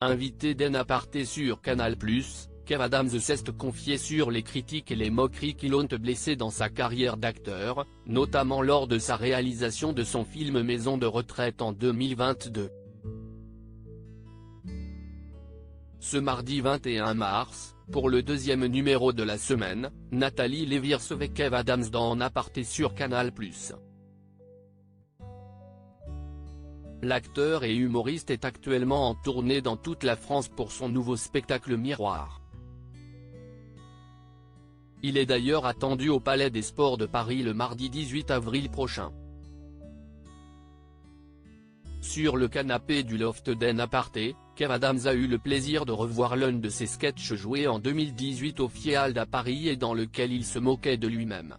Invité d'En Aparté sur Canal+, Kev Adams s'est confié sur les critiques et les moqueries qui l'ont blessé dans sa carrière d'acteur, notamment lors de sa réalisation de son film Maison de retraite en 2022. Ce mardi 21 mars, pour le deuxième numéro de la semaine, Nathalie Lévy recevait Kev Adams dans En Aparté sur Canal+. L'acteur et humoriste est actuellement en tournée dans toute la France pour son nouveau spectacle Miroir. Il est d'ailleurs attendu au Palais des Sports de Paris le mardi 18 avril prochain. Sur le canapé du loft d'En Aparté, Kev Adams a eu le plaisir de revoir l'un de ses sketchs joués en 2018 au Fieald à Paris et dans lequel il se moquait de lui-même.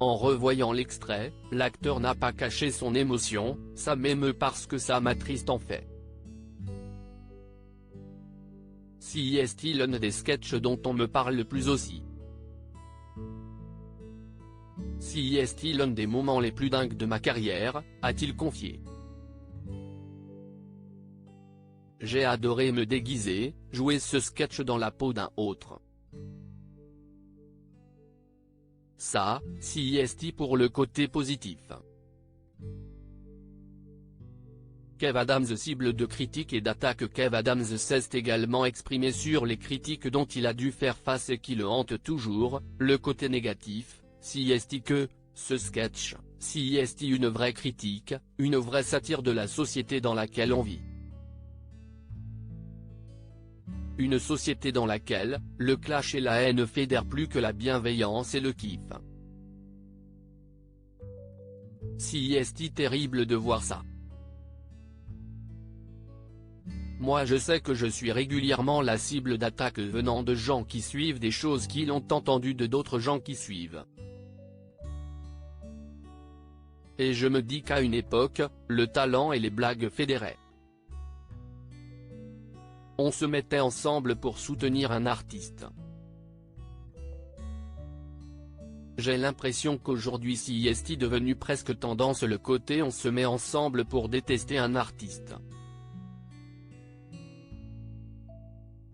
En revoyant l'extrait, l'acteur n'a pas caché son émotion, « Ça m'émeut parce que ça m'attriste en fait. » Si est-il l'un des sketchs dont on me parle le plus aussi. Si est-il l'un des moments les plus dingues de ma carrière, a-t-il confié. J'ai adoré me déguiser, jouer ce sketch dans la peau d'un autre. Ça, si est pour le côté positif. Kev Adams cible de critiques et d'attaques. Kev Adams s'est également exprimé sur les critiques dont il a dû faire face et qui le hantent toujours, le côté négatif, si est que, ce sketch, si est une vraie critique, une vraie satire de la société dans laquelle on vit. Une société dans laquelle, le clash et la haine fédèrent plus que la bienveillance et le kiff. Si est terrible de voir ça. Moi je sais que je suis régulièrement la cible d'attaques venant de gens qui suivent des choses qu'ils ont entendues de d'autres gens qui suivent. Et je me dis qu'à une époque, le talent et les blagues fédéraient. On se mettait ensemble pour soutenir un artiste. J'ai l'impression qu'aujourd'hui si est devenu presque tendance le côté on se met ensemble pour détester un artiste.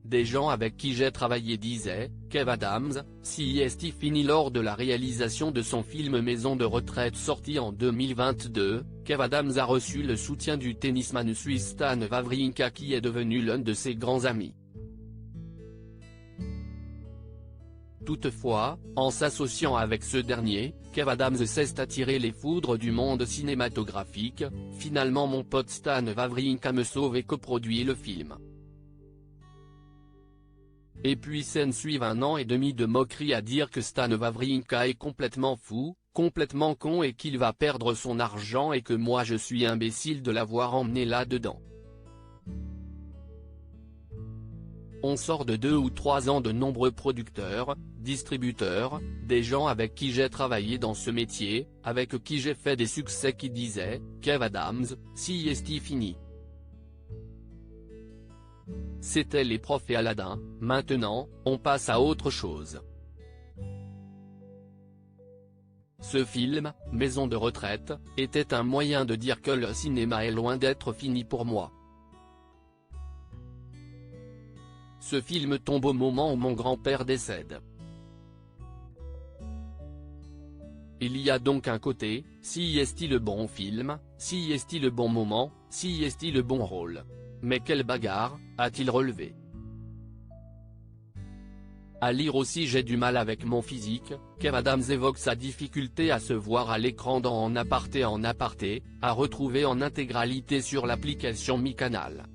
Des gens avec qui j'ai travaillé disaient, Kev Adams, si est fini lors de la réalisation de son film Maison de retraite sorti en 2022, Kev Adams a reçu le soutien du tennisman suisse Stan Wawrinka qui est devenu l'un de ses grands amis. Toutefois, en s'associant avec ce dernier, Kev Adams s'est attiré les foudres du monde cinématographique. Finalement mon pote Stan Wawrinka me sauve et coproduit le film. Et puis s'en suivent 1 an et demi de moqueries à dire que Stan Wawrinka est complètement fou, complètement con et qu'il va perdre son argent et que moi je suis imbécile de l'avoir emmené là-dedans. On sort de 2 ou 3 ans de nombreux producteurs, distributeurs, des gens avec qui j'ai travaillé dans ce métier, avec qui j'ai fait des succès qui disaient, Kev Adams, si est fini. C'était les profs et Aladdin, maintenant, on passe à autre chose. Ce film, Maison de retraite, était un moyen de dire que le cinéma est loin d'être fini pour moi. Ce film tombe au moment où mon grand-père décède. Il y a donc un côté, si est le bon film, si est le bon moment, si est le bon rôle. Mais quelle bagarre, a-t-il relevé. À lire aussi j'ai du mal avec mon physique, Kev Adams évoque sa difficulté à se voir à l'écran dans En Aparté, à retrouver en intégralité sur l'application Mi Canal.